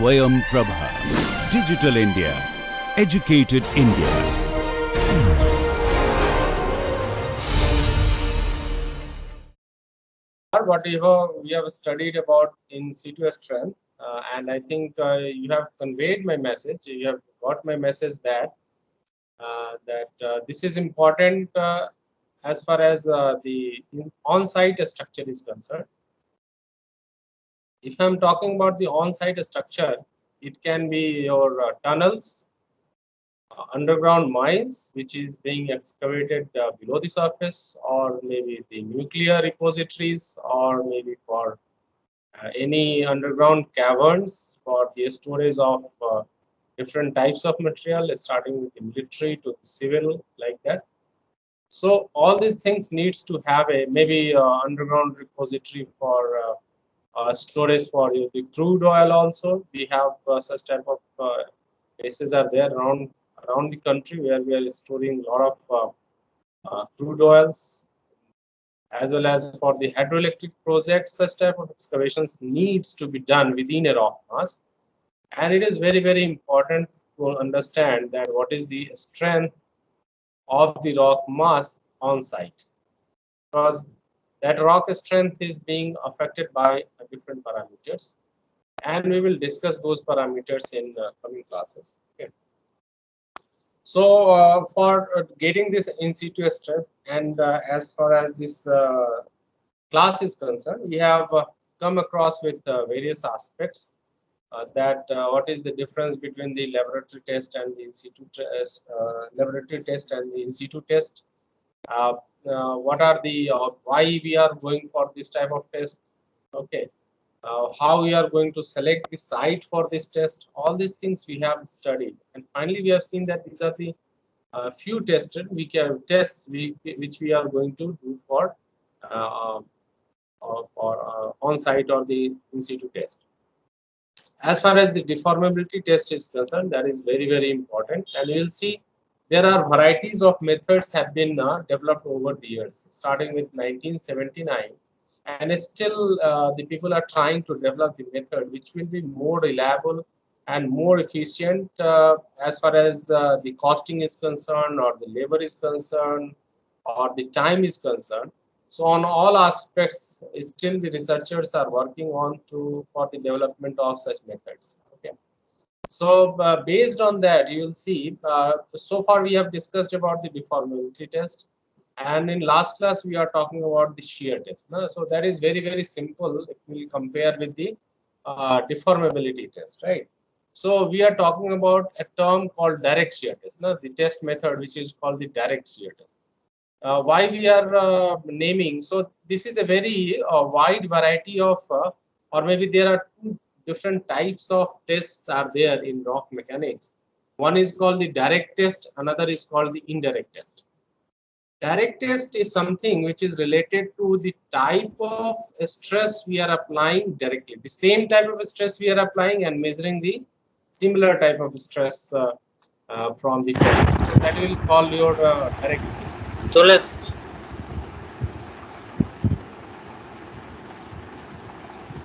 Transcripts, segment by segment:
Swayam Prabha. Digital India. Educated India. Whatever we have studied about in situ strength, and I think you have conveyed my message. You have got my message that this is important as far as the on-site structure is concerned. If I'm talking about the on-site structure, it can be your tunnels, underground mines, which is being excavated below the surface, or maybe the nuclear repositories, or maybe for any underground caverns for the storage of different types of material, starting with the military to the civil, like that. So all these things needs to have a maybe underground repository for storage for the crude oil. Also, we have such type of places are there around the country where we are storing a lot of crude oils, as well as for the hydroelectric projects. Such type of excavations needs to be done within a rock mass, and it is very important to understand that what is the strength of the rock mass on site, because that rock strength is being affected by different parameters, and we will discuss those parameters in coming classes. Okay. So for getting this in situ strength, and as far as this class is concerned, we have come across with various aspects that what is the difference between the laboratory test and the in situ test, laboratory test and the in situ test. What are the why we are going for this type of test? Okay, how we are going to select the site for this test. All these things we have studied, and finally we have seen that these are the few tested which we are going to do for on-site or the in situ test. As far as the deformability test is concerned, that is very important, and you will see there are varieties of methods have been developed over the years, starting with 1979, and still the people are trying to develop the method which will be more reliable and more efficient as far as the costing is concerned, or the labor is concerned, or the time is concerned. So on all aspects, still the researchers are working on for the development of such methods. Okay. So based on that, you will see, so far we have discussed about the deformability test, and in last class we are talking about the shear test. No? So that is very simple if we compare with the deformability test, right? So we are talking about a term called direct shear test, no? The test method which is called the direct shear test. Why we are naming? So this is a very wide variety of, or maybe there are two different types of tests are there in rock mechanics. One is called the direct test, another is called the indirect test. Direct test is something which is related to the type of stress we are applying directly. The same type of stress we are applying and measuring the similar type of stress from the test. So that will call your direct test. Tulas.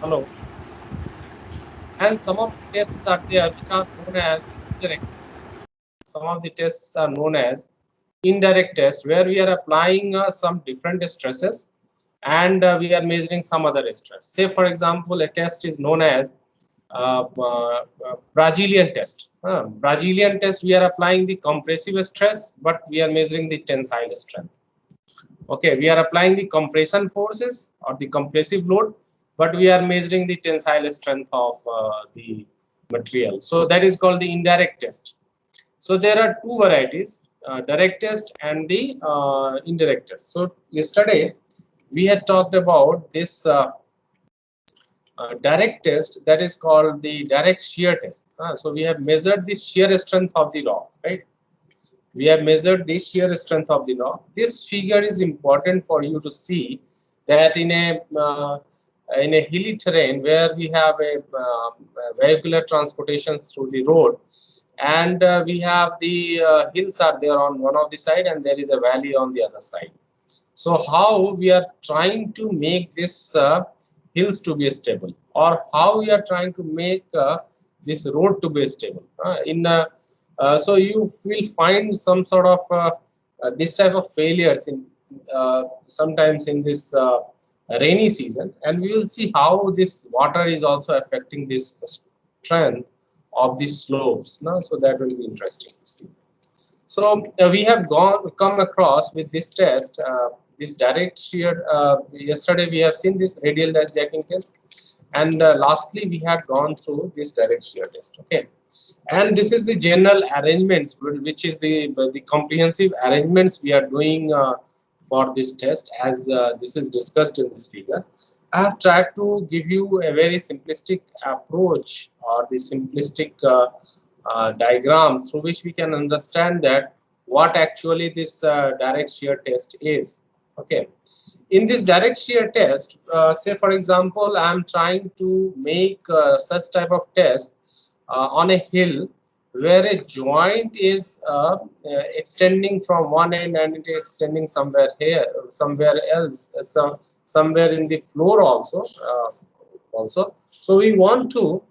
Hello. And some of the tests are there which are known as indirect. Some of the tests are known as indirect tests, where we are applying some different stresses, and we are measuring some other stress. Say, for example, a test is known as Brazilian test. Brazilian test, we are applying the compressive stress, but we are measuring the tensile strength. Okay, we are applying the compression forces or the compressive load, but we are measuring the tensile strength of the material. So that is called the indirect test. So there are two varieties, direct test and the indirect test. So yesterday we had talked about this direct test, that is called the direct shear test. So we have measured the shear strength of the rock, right? We have measured the shear strength of the rock. This figure is important for you to see that in a hilly terrain where we have a vehicular transportation through the road, and we have the hills are there on one of the side, and there is a valley on the other side. So how we are trying to make this hills to be stable, or how we are trying to make this road to be stable. So you will find some sort of this type of failures in sometimes in this rainy season, and we will see how this water is also affecting this strength of the slopes. No? So that will be interesting to see. So we have come across with this test, this direct shear. Yesterday we have seen this radial jacking test, and lastly we had gone through this direct shear test. Okay, and this is the general arrangements, which is the comprehensive arrangements we are doing for this test, as this is discussed in this figure. I have tried to give you a very simplistic approach, or the simplistic diagram through which we can understand that what actually this direct shear test is. Okay, in this direct shear test, say for example, I am trying to make such type of test on a hill where a joint is extending from one end and it is extending somewhere here, somewhere else, somewhere in the floor also. So we want to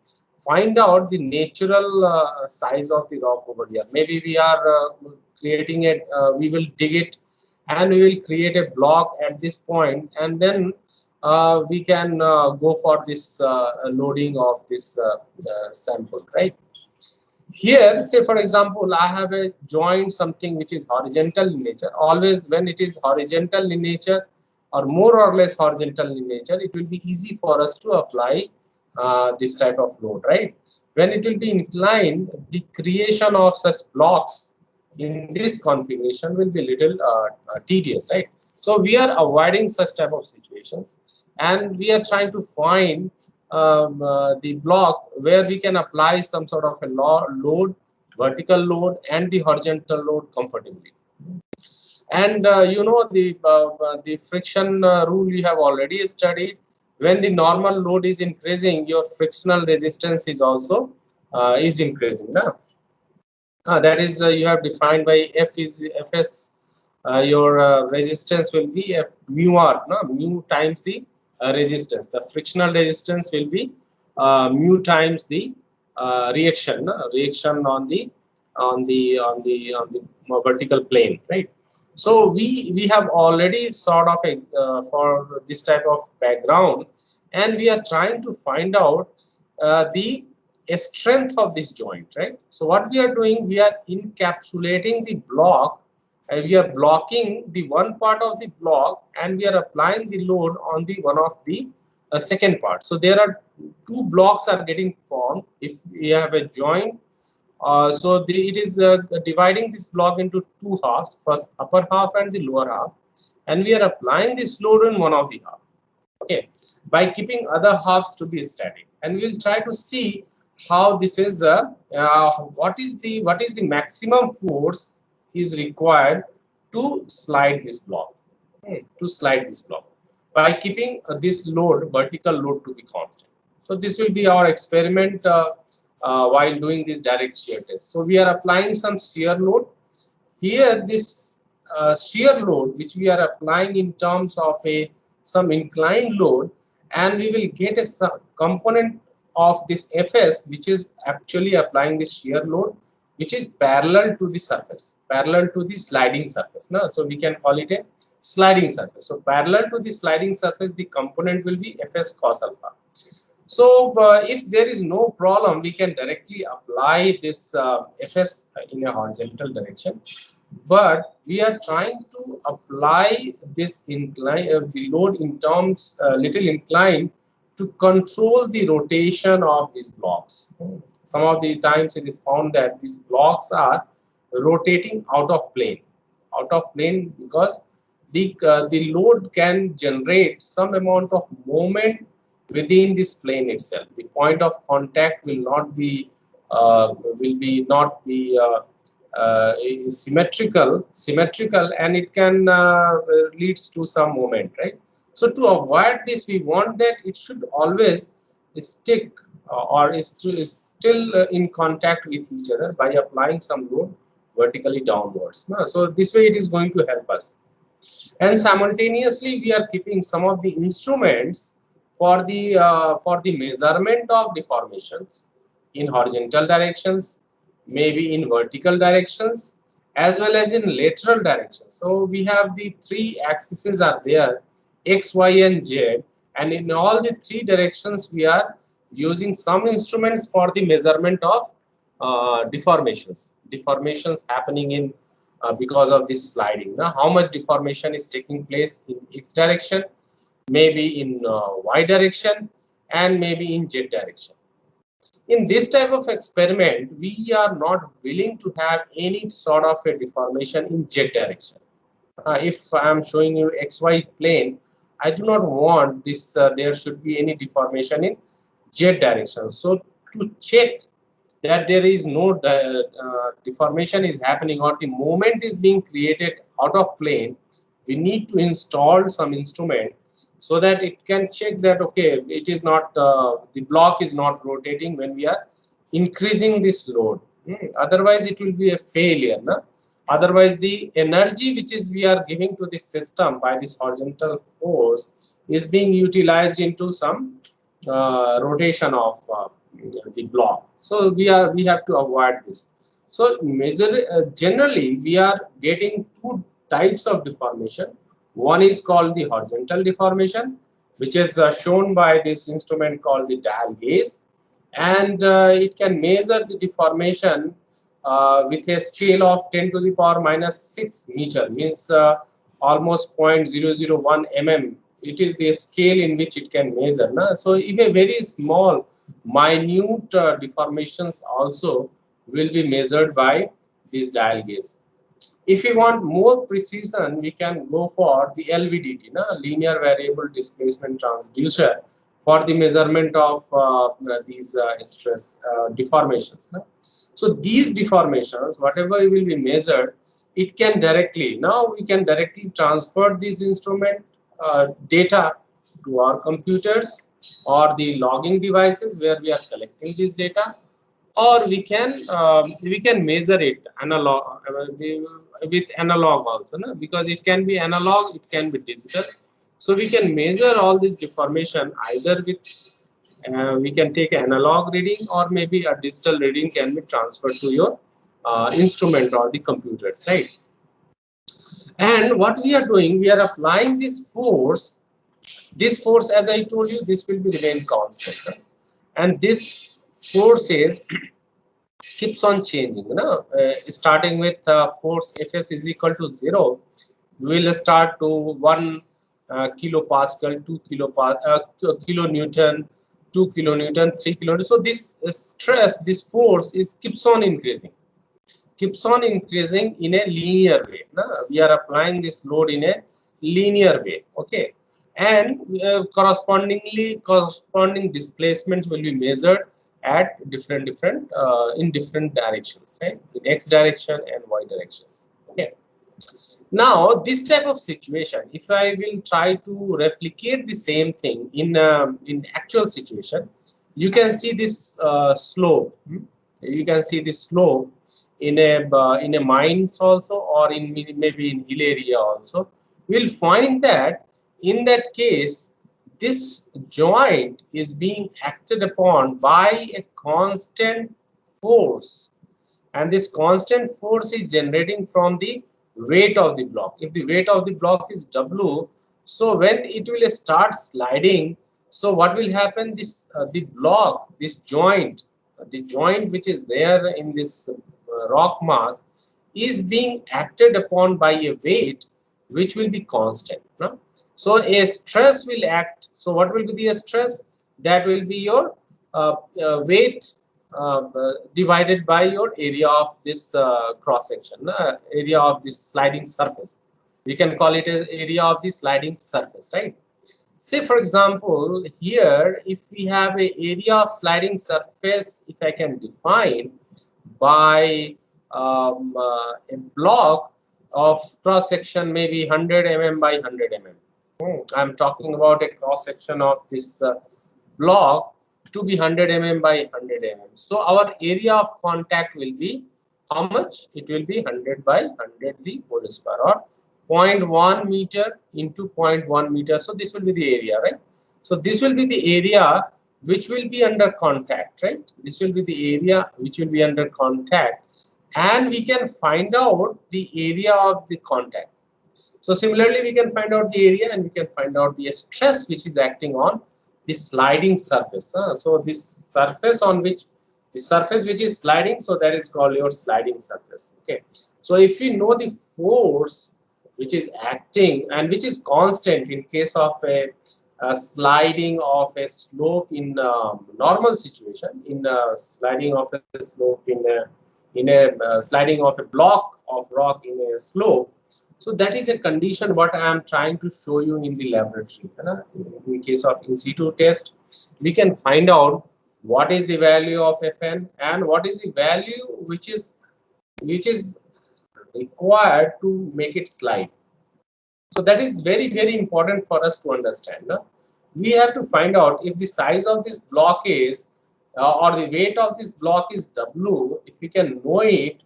find out the natural size of the rock over here. Maybe we are creating it, we will dig it and we will create a block at this point, and then we can go for this loading of this sample, right? Here, say for example, I have a joint, something which is horizontal in nature. Always when it is horizontal in nature, or more or less horizontal in nature, it will be easy for us to apply this type of load, right? When it will be inclined, the creation of such blocks in this configuration will be little tedious, right? So we are avoiding such type of situations, and we are trying to find the block where we can apply some sort of a load, vertical load and the horizontal load comfortably. And you know, the friction rule you have already studied. When the normal load is increasing, your frictional resistance is also is increasing now. That is you have defined by F is Fs. Your resistance will be F mu r, no? Mu times the resistance. The frictional resistance will be mu times the reaction, no? Reaction on the vertical plane, right? So we have already sort of for this type of background, and we are trying to find out the strength of this joint, right? So what we are doing, we are encapsulating the block, and we are blocking the one part of the block, and we are applying the load on the one of the second part. So there are two blocks are getting formed if we have a joint. So it is dividing this block into two halves, first upper half and the lower half, and we are applying this load on one of the half. Okay, by keeping other halves to be static, and we will try to see how this is what is the maximum force is required to slide this block, to slide this block by keeping this load, vertical load, to be constant. So this will be our experiment while doing this direct shear test. So we are applying some shear load here. This shear load which we are applying in terms of some inclined load, and we will get a component of this Fs which is actually applying the shear load, which is parallel to the surface, parallel to the sliding surface. No? So we can call it a sliding surface. So parallel to the sliding surface, the component will be Fs cos alpha. So if there is no problem, we can directly apply this Fs in a horizontal direction. But we are trying to apply this incline, the load in terms little inclined, to control the rotation of these blocks. Some of the times it is found that these blocks are rotating out of plane, because the load can generate some amount of moment within this plane itself. The point of contact will not be symmetrical, and it can leads to some moment, right? So to avoid this, we want that it should always stick or is still in contact with each other by applying some load vertically downwards. No? So this way it is going to help us. And simultaneously, we are keeping some of the instruments for the measurement of deformations in horizontal directions, maybe in vertical directions, as well as in lateral directions. So we have the three axes are there, X, Y, and Z, and in all the three directions we are using some instruments for the measurement of deformations happening in because of this sliding. Now, how much deformation is taking place in X direction, maybe in Y direction, and maybe in Z direction. In this type of experiment, we are not willing to have any sort of a deformation in Z direction. If I am showing you XY plane, I do not want this, there should be any deformation in Z direction. So to check that there is no deformation is happening or the moment is being created out of plane, we need to install some instrument so that it can check that okay, it is not the block is not rotating when we are increasing this load. Otherwise it will be a failure, no? Otherwise the energy which is we are giving to this system by this horizontal force is being utilized into some rotation of the block. So we have to avoid this. So generally we are getting two types of deformation. One is called the horizontal deformation, which is shown by this instrument called the dial gauge, and it can measure the deformation with a scale of 10 to the power minus 6 meter, means almost 0.001 mm. It is the scale in which it can measure. Na? So if a very small, minute deformations also will be measured by this dial gauge. If we want more precision, we can go for the LVDT, na? Linear variable displacement transducer, for the measurement of these stress deformations. Na? So these deformations, whatever will be measured, it can directly, now we can directly transfer this instrument data to our computers or the logging devices where we are collecting this data, or we can measure it analog with analog also, no? Because it can be analog, it can be digital. So we can measure all this deformation either with we can take an analog reading, or maybe a digital reading can be transferred to your instrument or the computers, right? And what we are doing, we are applying this force. This force, as I told you, this will be remain constant, right? And this force is keeps on changing. You know, starting with force Fs is equal to 0, we will start to 1 kilopascal, 2 kilonewton, 2 kilonewton, 3 kilonewton. So this stress, this force is keeps on increasing in a linear way. No? We are applying this load in a linear way, okay, and corresponding displacements will be measured at different in different directions, right, in X direction and Y directions. Okay, now this type of situation, if I will try to replicate the same thing in actual situation, you can see this slope. You can see this slope in a mines also, or in maybe in hill area also. We'll find that in that case this joint is being acted upon by a constant force, and this constant force is generating from the weight of the block. If the weight of the block is W, so when it will start sliding, so what will happen, this the block, this joint, the joint which is there in this rock mass is being acted upon by a weight which will be constant, no? So a stress will act. So what will be the stress? That will be your weight divided by your area of this cross section, area of this sliding surface. We can call it as area of the sliding surface, right? Say for example, here if we have a area of sliding surface, if I can define by a block of cross section maybe 100 mm by 100 mm. I'm talking about a cross section of this block to be 100 mm by 100 mm. So our area of contact will be how much? It will be 100 by 100 the whole square, or 0.1 meter into 0.1 meter. So this will be the area, right? So this will be the area which will be under contact, right? This will be the area which will be under contact, and we can find out the area of the contact. So similarly, we can find out the area and we can find out the stress which is acting on the sliding surface. So this surface on which the surface which is sliding, so that is called your sliding surface. Okay. So if we know the force which is acting and which is constant in case of a sliding of a slope in normal situation, in sliding of a slope in a sliding of a block of rock in a slope. So that is a condition what I am trying to show you in the laboratory. In case of in situ test, we can find out what is the value of Fn and what is the value which is required to make it slide. So that is very important for us to understand. We have to find out if the size of this block is or the weight of this block is W. If we can know it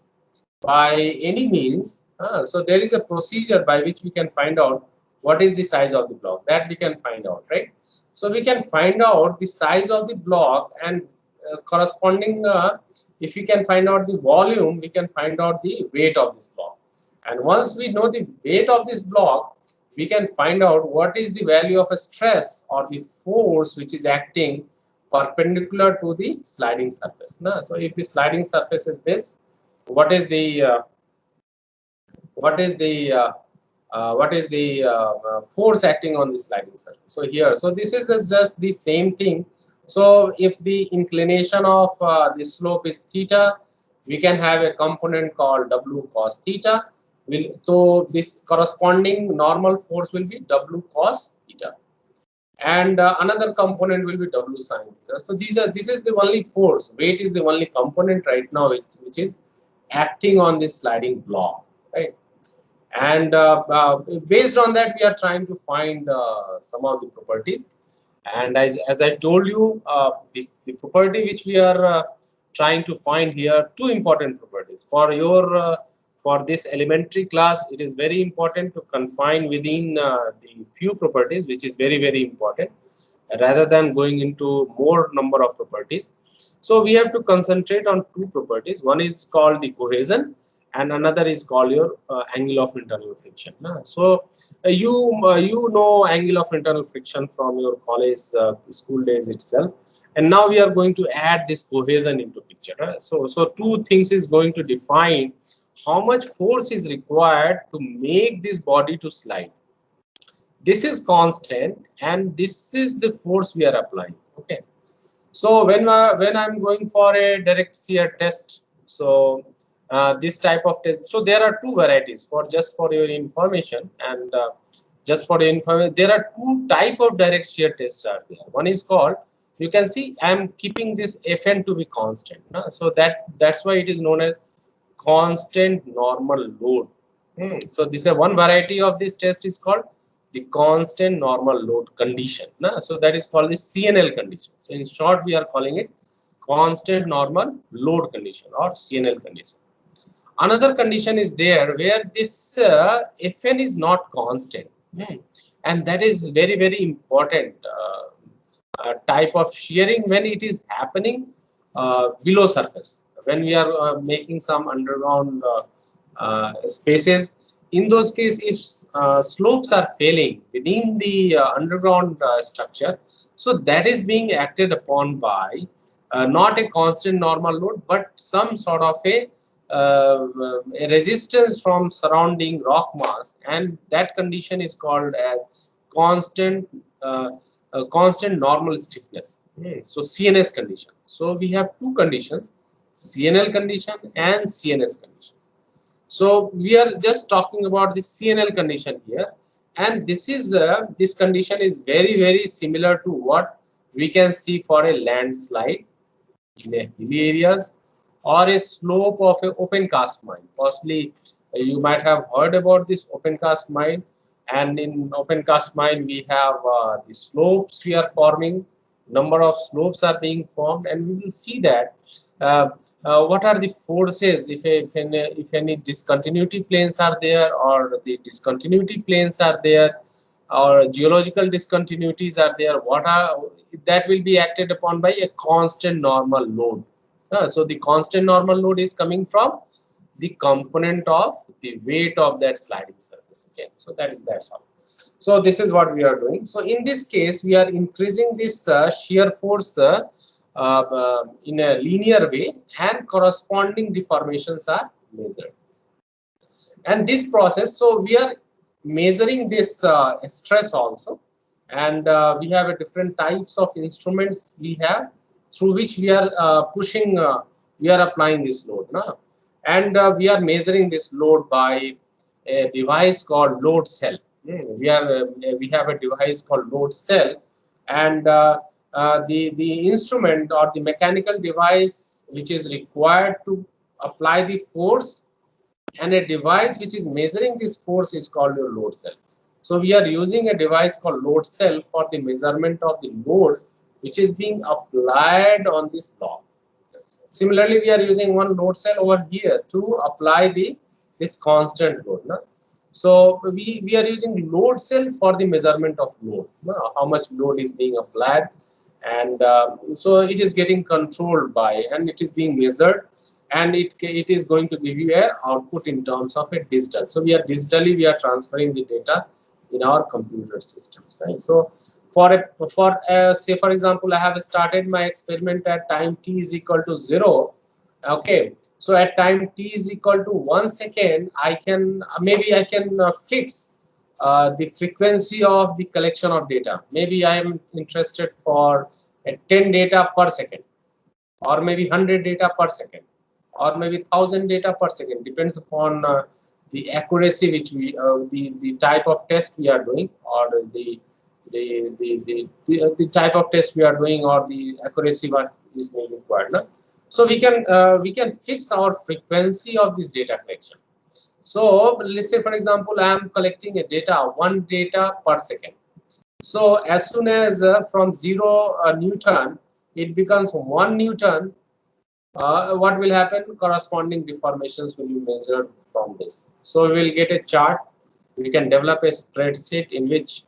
by any means, so there is a procedure by which we can find out what is the size of the block, that we can find out, right? So we can find out the size of the block and corresponding if we can find out the volume, we can find out the weight of this block. And once we know the weight of this block, we can find out what is the value of a stress or the force which is acting perpendicular to the sliding surface. So if the sliding surface is this, what is the force acting on the sliding surface? So here, so this is just the same thing. So if the inclination of the slope is theta, we can have a component called W cos theta. So this corresponding normal force will be W cos theta, and another component will be W sin theta. So this is the only force. Weight is the only component right now which is acting on this sliding block, right? And based on that, we are trying to find some of the properties. And as I told you, the property which we are trying to find here, two important properties for your for this elementary class. It is very important to confine within the few properties, which is very important, rather than going into more number of properties. So we have to concentrate on two properties. One is called the cohesion, and another is called your angle of internal friction. So you know angle of internal friction from your college school days itself, and now we are going to add this cohesion into picture. So two things is going to define how much force is required to make this body to slide. This is constant, and this is the force we are applying. Okay. So when I'm going for a direct shear test, so this type of test, so there are two varieties. For just for your information, and just for the information, there are two type of direct shear tests are there. One is called, you can see I am keeping this Fn to be constant. So that's why it is known as constant normal load. So this is one variety of this test is called the constant normal load condition. So that is called the CNL condition. So in short, we are calling it constant normal load condition or CNL condition. Another condition is there where this Fn is not constant, and that is very important type of shearing when it is happening below surface. When we are making some underground spaces, in those cases, if slopes are failing within the underground structure, so that is being acted upon by not a constant normal load, but some sort of a resistance from surrounding rock mass, and that condition is called as constant normal stiffness. So CNS condition. So we have two conditions, CNL condition and CNS conditions. So we are just talking about the CNL condition here, and this condition is very similar to what we can see for a landslide in a hilly areas or a slope of an open cast mine. Possibly you might have heard about this open cast mine, and in open cast mine we have the slopes we are forming, number of slopes are being formed, and we will see that what are the forces if any discontinuity planes are there or the discontinuity planes are there. or geological discontinuities are there, what are that will be acted upon by a constant normal load. So the constant normal load is coming from the component of the weight of that sliding surface. Okay, so that's all. So this is what we are doing. So in this case, we are increasing this shear force in a linear way, and corresponding deformations are measured. And this process, so we are measuring this stress also, and we have a different types of instruments we have, through which we are we are applying this load now. And we are measuring this load by a device called load cell. We have a device called load cell, and the instrument or the mechanical device which is required to apply the force, and a device which is measuring this force is called your load cell. So we are using a device called load cell for the measurement of the load which is being applied on this block. Similarly, we are using one load cell over here to apply this constant load. No? So we are using load cell for the measurement of load, no? How much load is being applied, and so it is getting controlled by, and it is being measured, and it is going to give you a output in terms of a digital. So we are transferring the data in our computer systems, right? So say for example, I have started my experiment at time t is equal to 0. Okay, so at time t is equal to 1 second, I can fix the frequency of the collection of data. Maybe I am interested for 10 data per second, or maybe 100 data per second, or maybe 1,000 data per second. Depends upon the accuracy which the type of test we are doing, or the type of test we are doing, or the accuracy what is being required. No? So we can fix our frequency of this data collection. So let's say for example, I am collecting a data 1 data per second. So as soon as from 0 Newton it becomes 1 Newton, what will happen? Corresponding deformations will be measured from this. So we will get a chart. We can develop a spreadsheet in which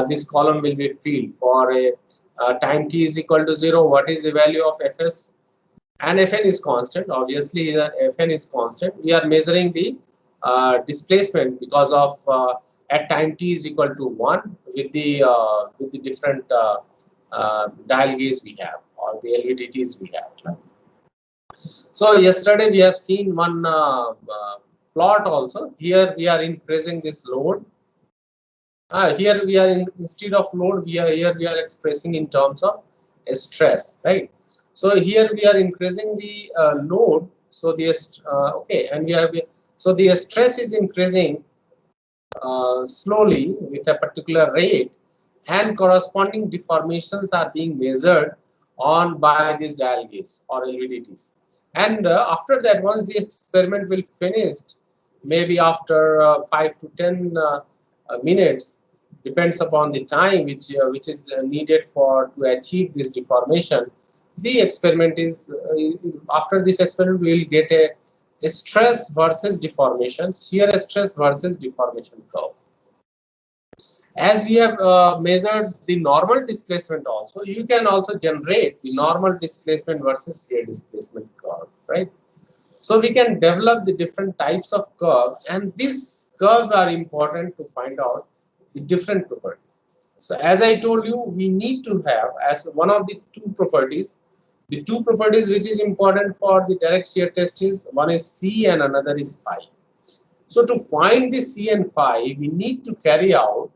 this column will be filled for a time t is equal to 0. What is the value of Fs? And Fn is constant. Obviously, Fn is constant. We are measuring the displacement because of at time t is equal to 1 with the different dial gauge we have, or the LVDTs we have. Right? So yesterday we have seen one plot also. Here we are increasing this load. Here we are instead of load, we are expressing in terms of stress, right? So here we are increasing the load. So the okay, and so the stress is increasing slowly with a particular rate, and corresponding deformations are being measured on by these dial gauge or LVDTs. And after that, once the experiment will finished, maybe after 5 to 10 minutes, depends upon the time which is needed to achieve this deformation. The experiment is after this experiment we will get a stress versus deformation, shear stress versus deformation curve. As we have measured the normal displacement also, you can also generate the normal displacement versus shear displacement curve, right? So we can develop the different types of curve, and these curves are important to find out the different properties. So as I told you, we need to have as one of the two properties which is important for the direct shear test is, one is C and another is phi. So to find the C and phi, we need to carry out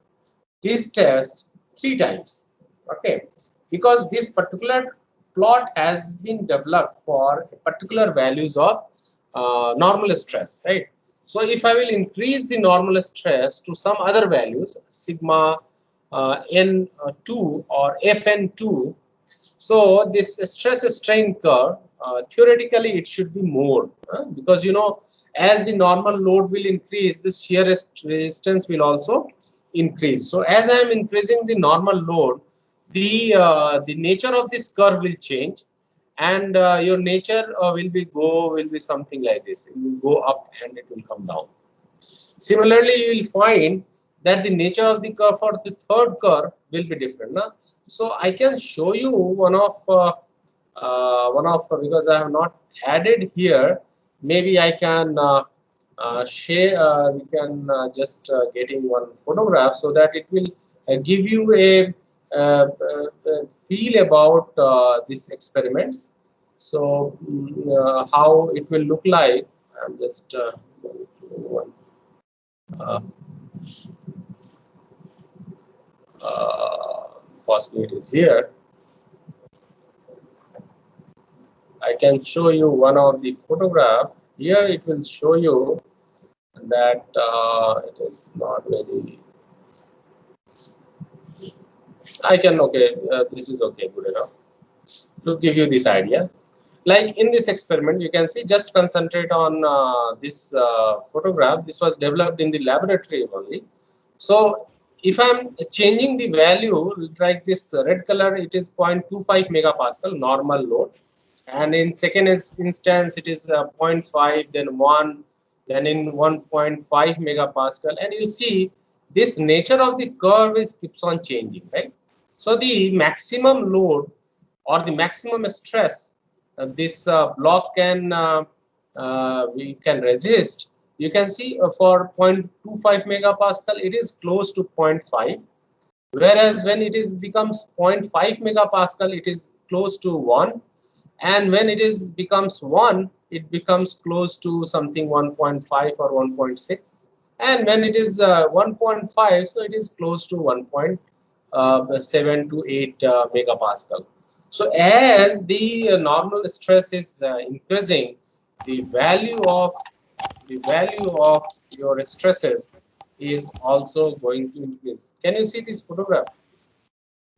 this test 3 times, okay, because this particular plot has been developed for particular values of normal stress, right? So if I will increase the normal stress to some other values, sigma n2 or fn2, so this stress strain curve, theoretically it should be more, because you know, as the normal load will increase, the shear resistance will also increase. So as I am increasing the normal load, the nature of this curve will change, and your nature will be something like this. It will go up and it will come down. Similarly, you will find that the nature of the curve for the third curve will be different. Na? So I can show you because I have not added here. Maybe I can share. We can just getting one photograph so that it will give you a feel about these experiments. So how it will look like. I'm just going to one. Uh, Possibly it is here. I can show you one of the photograph. Here it will show you that it is not very. I can this is okay, good enough to give you this idea. Like in this experiment, you can see, just concentrate on this photograph. This was developed in the laboratory only. So if I'm changing the value, like this red color, it is 0.25 megapascal normal load, and in second instance it is 0.5, then 1, then in 1.5 megapascal, and you see this nature of the curve is keeps on changing, right? So the maximum load or the maximum stress this block can we can resist. You can see for 0.25 megapascal it is close to 0.5, whereas when it is becomes 0.5 megapascal it is close to 1, and when it is becomes 1 it becomes close to something 1.5 or 1.6, and when it is 1.5, so it is close to 1.7 to 8 megapascal. So as the normal stress is increasing, the value of your stresses is also going to increase. Can you see this photograph?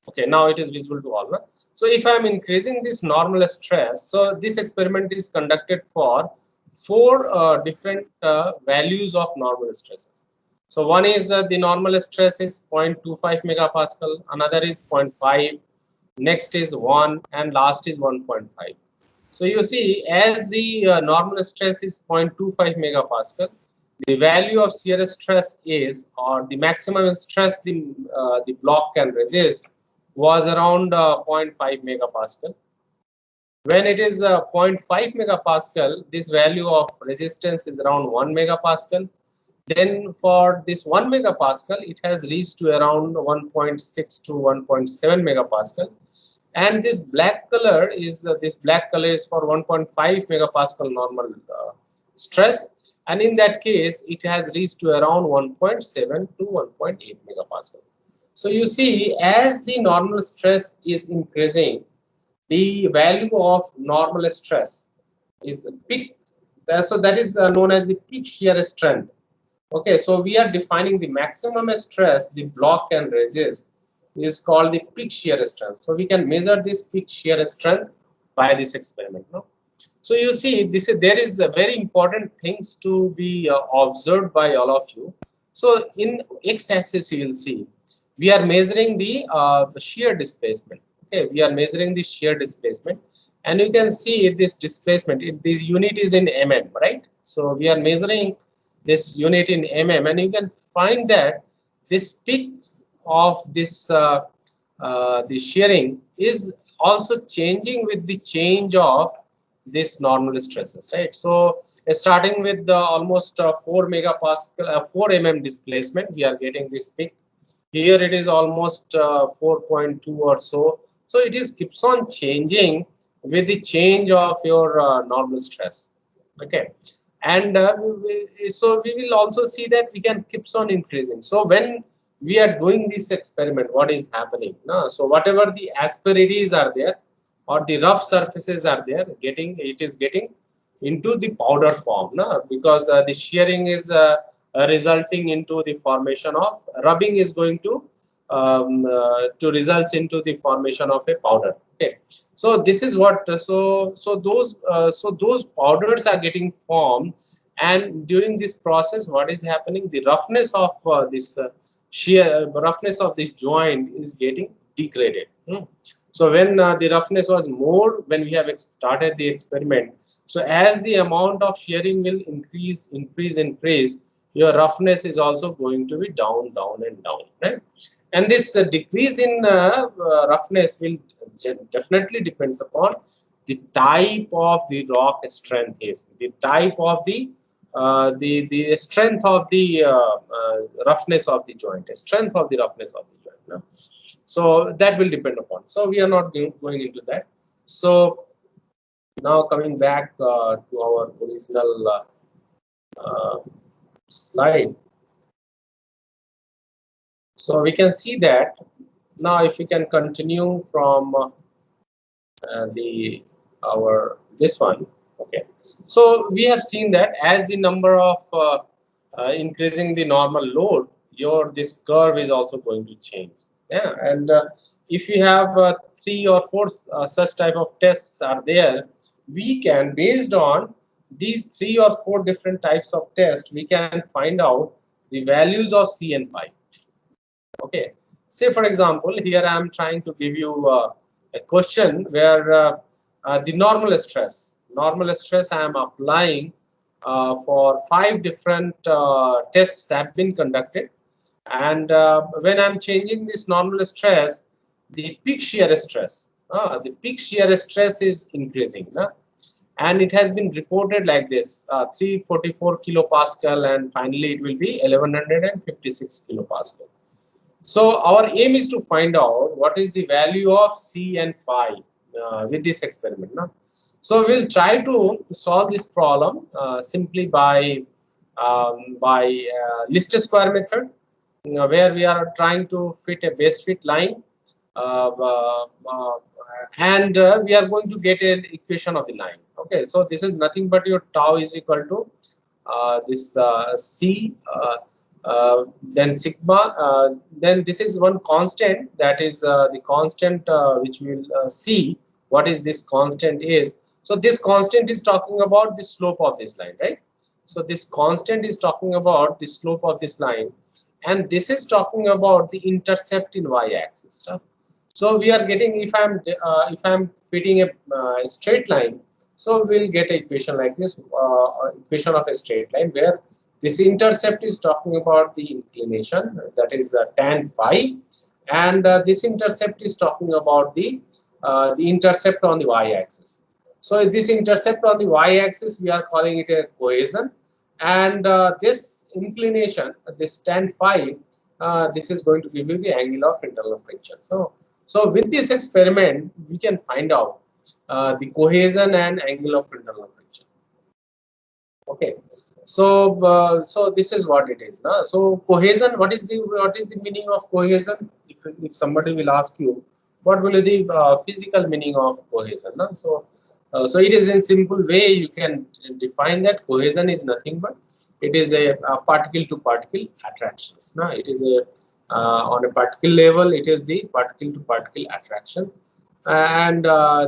Okay, now it is visible to all. No? So if I am increasing this normal stress, so this experiment is conducted for 4 different values of normal stresses. So one is the normal stress is 0.25 megapascal, another is 0.5, next is 1, and last is 1.5. So you see, as the normal stress is 0.25 megapascal, the value of shear stress is, or the maximum stress the block can resist, was around 0.5 megapascal. When it is 0.5 megapascal, this value of resistance is around 1 megapascal. Then for this 1 megapascal, it has reached to around 1.6 to 1.7 megapascal. And this black color is for 1.5 megapascal normal stress, and in that case it has reached to around 1.7 to 1.8 megapascal. So you see, as the normal stress is increasing, the value of normal stress is peak. So that is known as the peak shear strength. Okay, so we are defining the maximum stress the block can resist is called the peak shear strength. So we can measure this peak shear strength by this experiment. No? So you see, there is a very important things to be observed by all of you. So in x-axis you will see we are measuring the shear displacement. Okay, we are measuring the shear displacement, and you can see this displacement. This unit is in mm, right? So we are measuring this unit in mm, and you can find that this peak of this the shearing is also changing with the change of this normal stresses, right? So starting with the almost 4 megapascal 4 mm displacement, we are getting this peak. Here it is almost 4.2 or so. So it is keeps on changing with the change of your normal stress. Okay, and so we will also see that we can keeps on increasing. So when we are doing this experiment, what is happening? No? So whatever the asperities are there or the rough surfaces are there, it is getting into the powder form, no? Because the shearing is resulting into the formation of rubbing is going to results into the formation of a powder. Okay, so this is what so those powders are getting formed, and during this process what is happening, the roughness of this roughness of this joint is getting degraded. So when the roughness was more when we have started the experiment, so as the amount of shearing will increase, your roughness is also going to be down, down, and down, right? And this decrease in roughness will definitely depends upon the type of the rock strength is, the type of the strength of the roughness of the joint, strength of the roughness of the joint. No? So that will depend upon. So we are not going into that. So now coming back to our original slide. So we can see that now if we can continue from the our this one. Okay, so we have seen that as the number of increasing the normal load, your this curve is also going to change. Yeah, and if you have 3 or 4 such type of tests are there, we can, based on these 3 or 4 different types of tests, we can find out the values of C and phi. Okay, say for example, here I am trying to give you a question where the normal stress I am applying for 5 different tests have been conducted, and when I'm changing this normal stress, the peak shear stress is increasing, and it has been reported like this: 344 kilopascal, and finally it will be 1156 kilopascal. So our aim is to find out what is the value of C and phi with this experiment. No? So we'll try to solve this problem simply by least square method, where we are trying to fit a base fit line, uh, uh, uh, and we are going to get an equation of the line. Okay, so this is nothing but your tau is equal to this C. Then sigma, then this is one constant, that is the constant which we will see what is this constant is. So this constant is talking about the slope of this line, right? So this constant is talking about the slope of this line, and this is talking about the intercept in y-axis. So we are getting, if I'm fitting a straight line, so we'll get an equation like this, equation of a straight line, where this intercept is talking about the inclination, that is tan phi, and this intercept is talking about the intercept on the y-axis. So this intercept on the y-axis, we are calling it a cohesion, and this inclination, this tan phi, this is going to give you the angle of internal friction. So with this experiment, we can find out the cohesion and angle of internal friction. Okay, so this is what it is. So cohesion, what is the meaning of cohesion? If somebody will ask you, what will be the physical meaning of cohesion? So it is in simple way you can define that cohesion is nothing but it is a particle to particle attractions. It is a on a particle level, it is the particle to particle attraction, and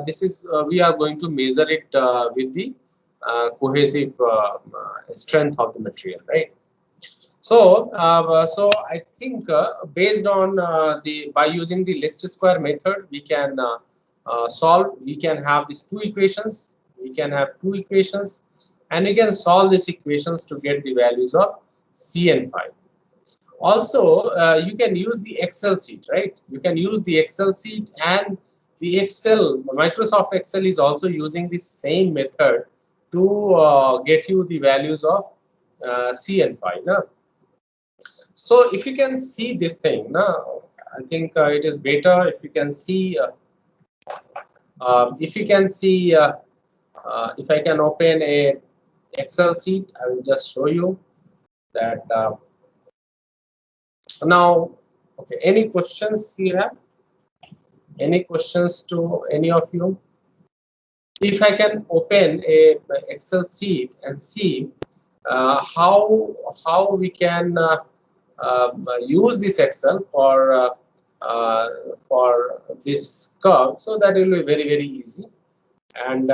this is we are going to measure it with the cohesive strength of the material, right? So I think based on by using the least square method, we can solve. We can have these two equations. We can have two equations, and we can solve these equations to get the values of C and phi. Also, you can use the Excel sheet, right? You can use the Excel sheet, and the Microsoft Excel is also using the same method to get you the values of C and phi. So if you can see this thing, I think it is better if you can see. If you can see, if I can open a Excel sheet, I will just show you that. Now, okay, any questions you have? Any questions to any of you? If I can open a Excel sheet and see how we can use this Excel for this curve, so that will be very easy. And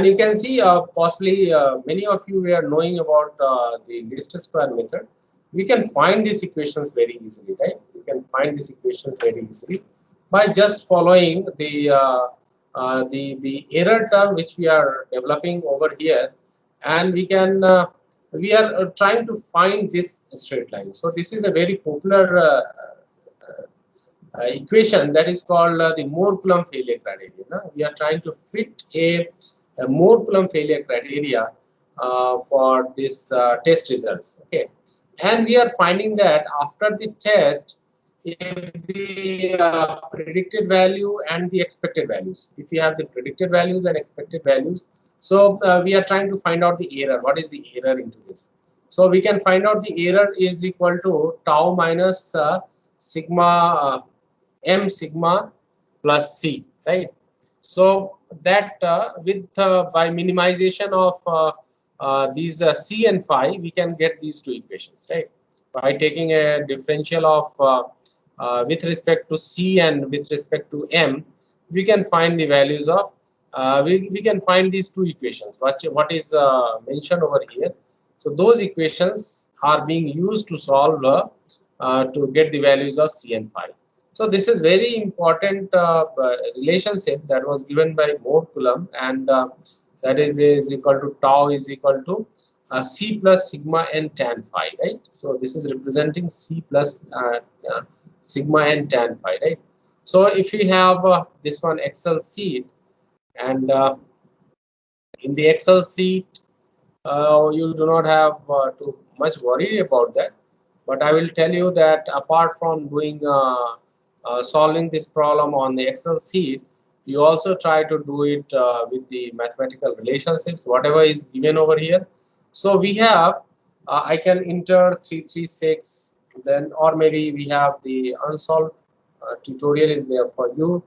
you can see possibly many of you are knowing about the least square method. We can find these equations very easily, right? We can find these equations very easily by just following the error term which we are developing over here, and we can we are trying to find this straight line. So this is a very popular equation that is called the Moore-Coulomb failure criteria. We are trying to fit a Moore-Coulomb failure criteria for this test results. Okay, and we are finding that after the test, if the predicted value and the expected values, if we have the predicted values and expected values, so we are trying to find out the error. What is the error into this? So we can find out the error is equal to tau minus sigma m sigma plus c, right? So that with by minimization of these c and phi, we can get these two equations, right? By taking a differential of with respect to c and with respect to m, we can find the values of we can find these two equations. What is mentioned over here? So those equations are being used to solve to get the values of c and phi. So this is very important relationship that was given by Moore-Coulomb, and that is equal to tau is equal to c plus sigma n tan phi, right? So this is representing c plus sigma n tan phi, right? So if we have this one Excel sheet, and in the Excel sheet, you do not have too much worry about that. But I will tell you that apart from doing solving this problem on the Excel sheet, you also try to do it with the mathematical relationships, whatever is given over here. So we have, I can enter 336, then, or maybe we have the unsolved tutorial is there for you.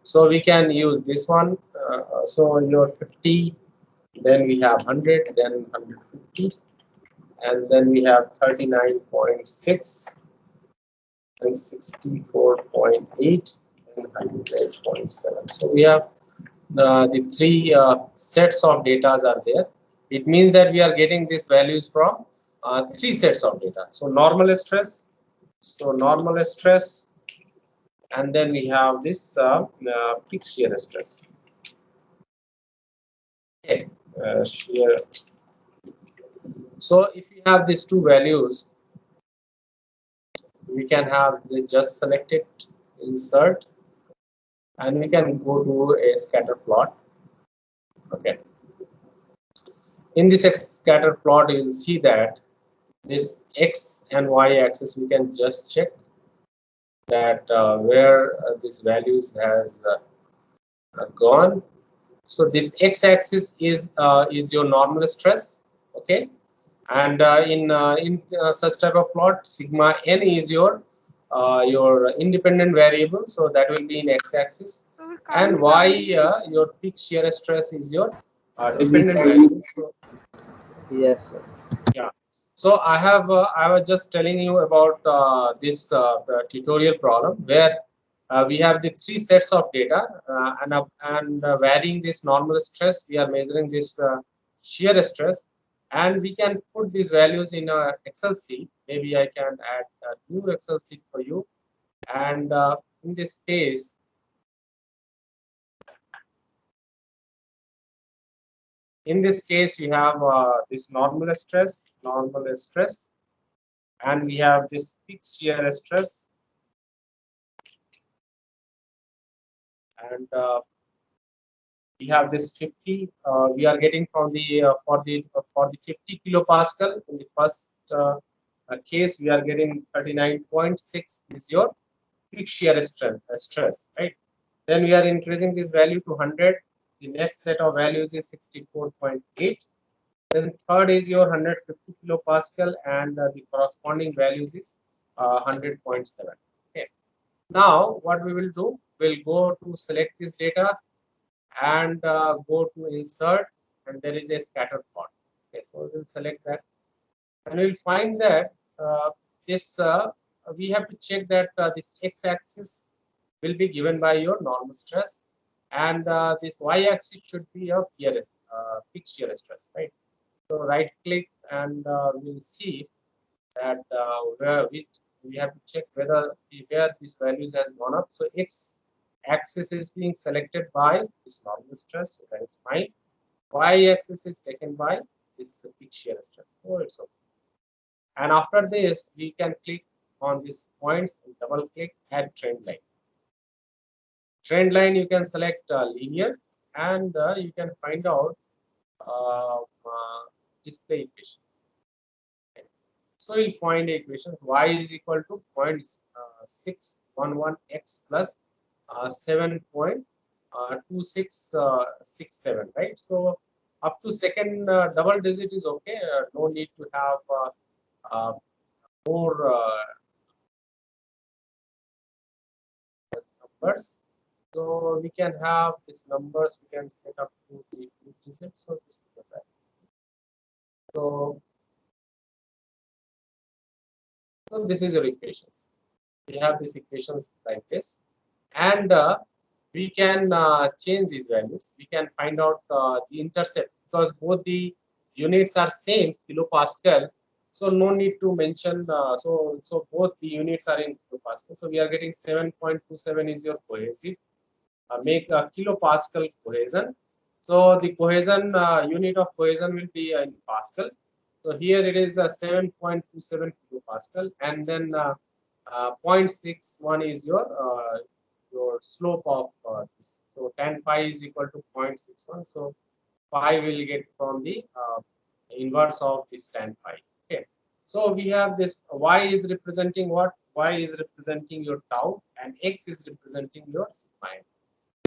So we can use this one. So your 50, then we have 100, then 150, and then we have 39.6 and 64.8 and 100.7. So we have the three sets of data are there. It means that we are getting these values from three sets of data. So normal stress, and then we have this peak shear stress. Okay, shear. So if we have these two values, we can have the just select it, insert, and we can go to a scatter plot. Okay. In this scatter plot, you will see that this x and y axis, we can just check that where this values has gone. So this x-axis is your normal stress, okay, and in such type of plot, sigma n is your independent variable, so that will be in x-axis, and y your peak shear stress is your dependent variable. So, Yes, sir. yeah. So I was just telling you about this tutorial problem where we have the three sets of data and varying this normal stress. We are measuring this shear stress, and we can put these values in a Excel sheet. Maybe I can add a new Excel sheet for you, and in this case, we have this normal stress, and we have this peak shear stress, and we have this 50. We are getting from the for the 50 kilopascal in the first case. We are getting 39.6 is your peak shear stress, right? Then we are increasing this value to 100. The next set of values is 64.8. Then third is your 150 kilopascal, and the corresponding values is 100.7. Okay. Now what we will do, we'll go to select this data and go to insert, and there is a scatter plot. Okay, so we'll select that, and we'll find that this we have to check that this x-axis will be given by your normal stress, and this y-axis should be your peak shear stress, right? So right click, and we'll see that where we have to check whether where these values has gone up. So x axis is being selected by this normal stress, so that is fine. Y axis is taken by this peak shear strength. So it's okay. And after this, we can click on these points and double click add trend line. Trend line you can select linear, and you can find out display equations. Okay. So you'll find equations y is equal to 0.611x plus 7.2667, right? So up to second double digit is okay. No need to have uh, more numbers. So we can have these numbers. We can set up to the two digits. So this is the value. So this is your equations. We have these equations like this, and we can change these values. We can find out the intercept, because both the units are same kilopascal. So no need to mention. So both the units are in kilopascal. So we are getting 7.27 is your cohesive. Make a kilopascal cohesion. So the cohesion unit of cohesion will be in Pascal. So here it is 7.27 kilopascal, and then 0.61 is your slope of this. So tan phi is equal to 0.61. So phi will get from the inverse of this tan phi. Okay. So we have this y is representing what? Y is representing your tau, and x is representing your sigma.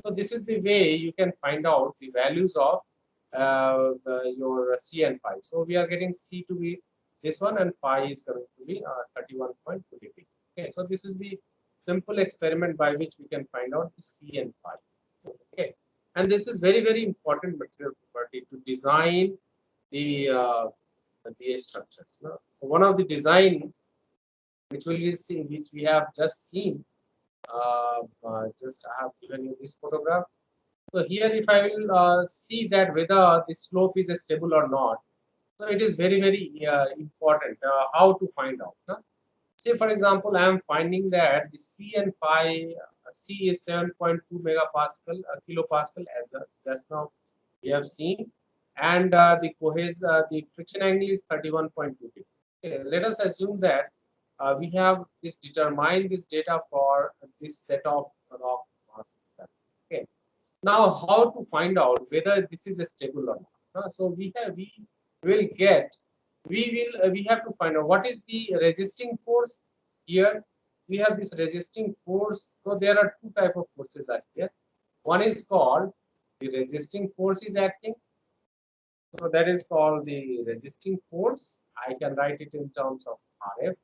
So this is the way you can find out the values of your C and phi. So we are getting C to be this one, and phi is going to be 31.23. Okay, so this is the simple experiment by which we can find out the C and phi. Okay, and this is very important material property to design the structures. No? So one of the design which will be seen, which we have just seen. Just I have given you this photograph. So here, if I will see that whether the slope is stable or not, so it is very important how to find out. Huh? Say for example, I am finding that the C and phi, C is 7.2 megapascal, kilopascal, as just now we have seen, and the friction angle is 31.2. Okay, let us assume that we have determine this data for this set of rock masses. Okay. Now, how to find out whether this is stable or not? So we will get we have to find out what is the resisting force here. We have this resisting force. So there are two type of forces are here. One is called the resisting force is acting. So that is called the resisting force. I can write it in terms of RF.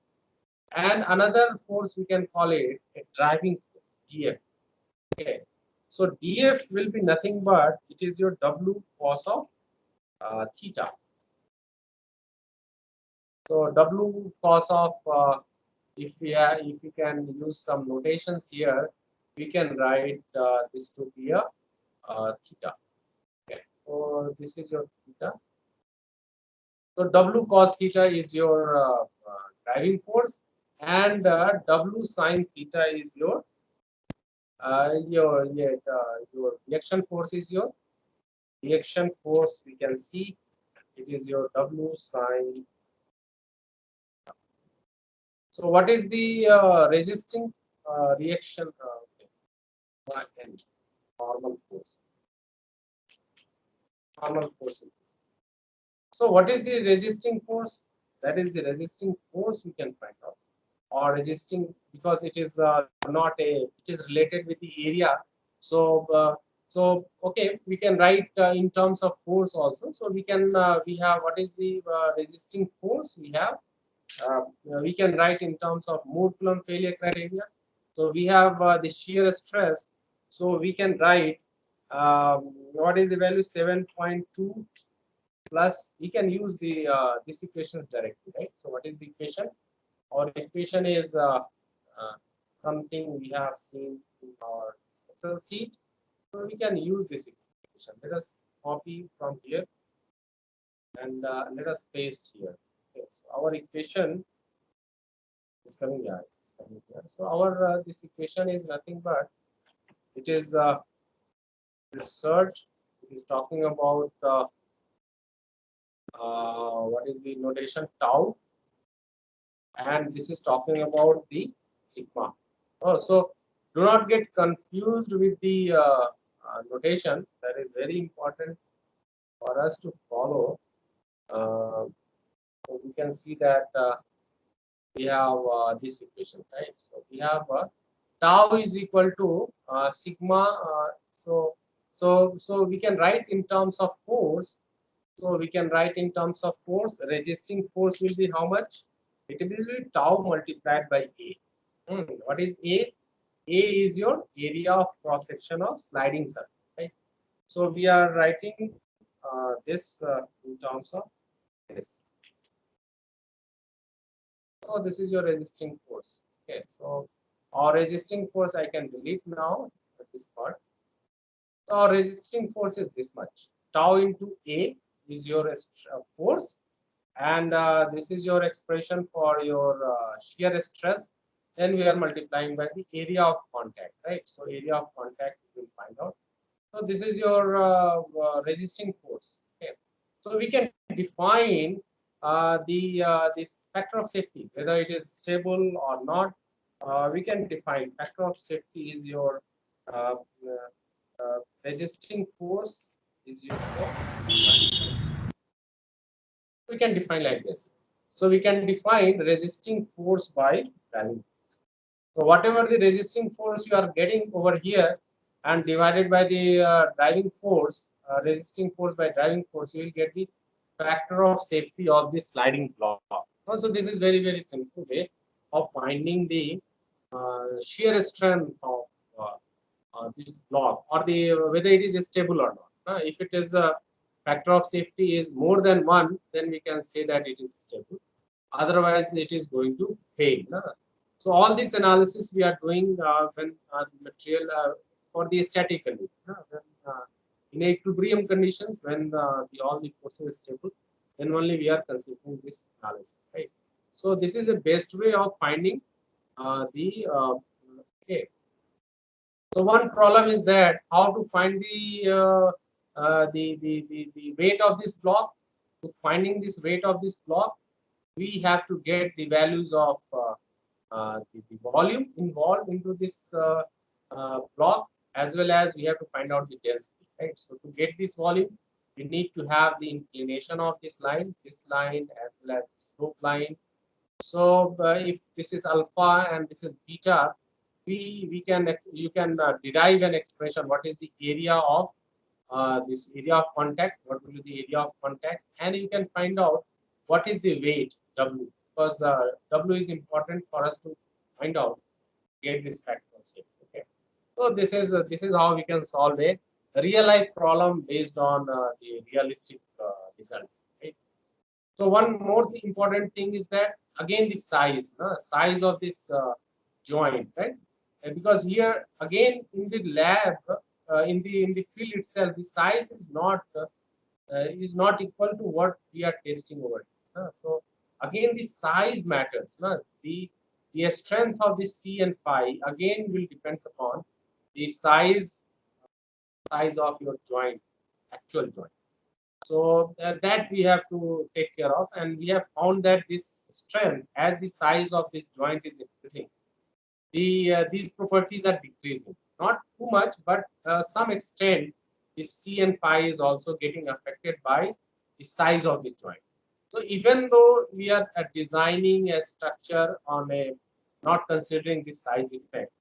And another force we can call it a driving force, DF. Okay. So DF will be nothing but it is your W cos of theta. So W cos of if we can use some notations here, we can write this to be a theta. Okay. So this is your theta. So W cos theta is your driving force, and W sine theta is your reaction force is your reaction force. We can see it is your W sine. So what is the resisting reaction? Normal force. Normal force. So what is the resisting force? That is the resisting force we can find out, or resisting, because it is not a, it is related with the area. So so okay, we can write in terms of force also. So we can we have what is the resisting force we have. We can write in terms of Moore-Coulomb failure criteria. So we have the shear stress. So we can write what is the value 7.2 plus. We can use the this equations directly, right? So what is the equation? Our equation is something we have seen in our Excel sheet. So we can use this equation. Let us copy from here and let us paste here. Okay, so our equation is coming here. It's coming here. So our this equation is nothing but it is research. It is talking about what is the notation tau, and this is talking about the sigma. Oh, so do not get confused with the notation. That is very important for us to follow. So we can see that we have this equation, right? So we have tau is equal to sigma. So we can write in terms of force. So we can write in terms of force. Resisting force will be how much? It will be tau multiplied by A. What is A? A is your area of cross section of sliding surface, right? So we are writing this in terms of this. So this is your resisting force. Okay, so our resisting force I can delete now at this part. So our resisting force is this much. Tau into A is your force, and this is your expression for your shear stress. Then we are multiplying by the area of contact, right? So area of contact we will find out. So this is your resisting force. Okay. So we can define this factor of safety, whether it is stable or not. We can define factor of safety is your uh, resisting force is your. We can define like this. So we can define resisting force by driving force. So whatever the resisting force you are getting over here and divided by the driving force, resisting force by driving force, you will get the factor of safety of the sliding block. So this is very, very simple way of finding the shear strength of this block, or the whether it is stable or not. If it is a factor of safety is more than 1, then we can say that it is stable. Otherwise, it is going to fail. So all this analysis we are doing when the material for the static condition. When, in equilibrium conditions, when all the forces is stable, then only we are considering this analysis, right? So this is the best way of finding the okay. So one problem is that how to find the weight of this block. To finding this weight of this block, we have to get the values of the volume involved into this block, as well as we have to find out the density, right? So to get this volume, we need to have the inclination of this line, as well as the slope line. So if this is alpha and this is beta, we can you can derive an expression. What is the area of this area of contact? What will be the area of contact? And you can find out what is the weight W, because W is important for us to find out, get this factor. Okay. So this is how we can solve a real life problem based on the realistic results. Right? So one more important thing is that again the size of this joint, right? Because here again in the lab, in the field itself, the size is not equal to what we are testing over here. So again the size matters. The strength of the C and phi again will depends upon the size of your joint, actual joint. So that we have to take care of, and we have found that this strength, as the size of this joint is increasing, these properties are decreasing. Not too much, but some extent, the C and phi is also getting affected by the size of the joint. So even though we are designing a structure on a not considering the size effect,